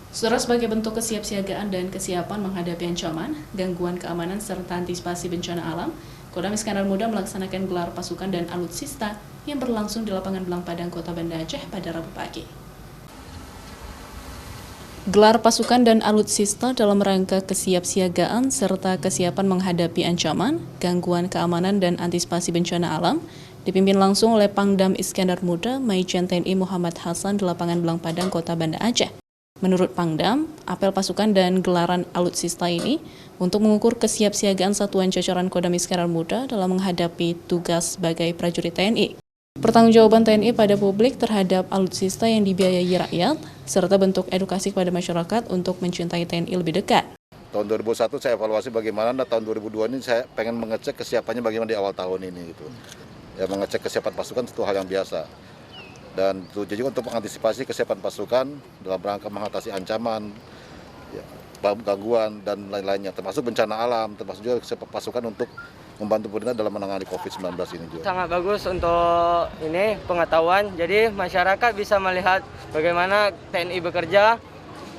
Saudara, sebagai bentuk kesiapsiagaan dan kesiapan menghadapi ancaman, gangguan keamanan, serta antisipasi bencana alam, Kodam Iskandar Muda melaksanakan gelar pasukan dan alutsista yang berlangsung di lapangan Belang Padang, Kota Banda Aceh pada Rabu pagi. Gelar pasukan dan alutsista dalam rangka kesiapsiagaan serta kesiapan menghadapi ancaman, gangguan keamanan, dan antisipasi bencana alam dipimpin langsung oleh Pangdam Iskandar Muda Majen TNI Muhammad Hasan di lapangan Belang Padang, Kota Banda Aceh. Menurut Pangdam, apel pasukan dan gelaran alutsista ini untuk mengukur kesiapsiagaan satuan jajaran Kodam Iskandar Muda dalam menghadapi tugas sebagai prajurit TNI. Pertanggungjawaban TNI pada publik terhadap alutsista yang dibiayai rakyat, serta bentuk edukasi kepada masyarakat untuk mencintai TNI lebih dekat. Tahun 2001 saya evaluasi bagaimana, dan tahun 2002 ini saya pengen mengecek kesiapannya bagaimana di awal tahun ini gitu. Ya, mengecek kesiapan pasukan itu hal yang biasa. Dan jadi untuk mengantisipasi kesiapan pasukan dalam rangka mengatasi ancaman, ya, gangguan dan lain-lainnya, termasuk bencana alam, termasuk juga kesiapan pasukan untuk membantu pemerintah dalam menangani COVID-19 ini juga. Sangat bagus untuk ini pengetahuan, jadi masyarakat bisa melihat bagaimana TNI bekerja,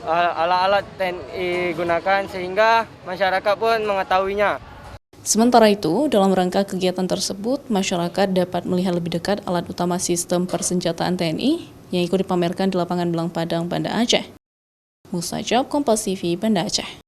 alat-alat TNI gunakan, sehingga masyarakat pun mengetahuinya. Sementara itu, dalam rangka kegiatan tersebut, masyarakat dapat melihat lebih dekat alat utama sistem persenjataan TNI yang ikut dipamerkan di lapangan Belang Padang, Banda Aceh. Mustajab, Kompas TV, Banda Aceh.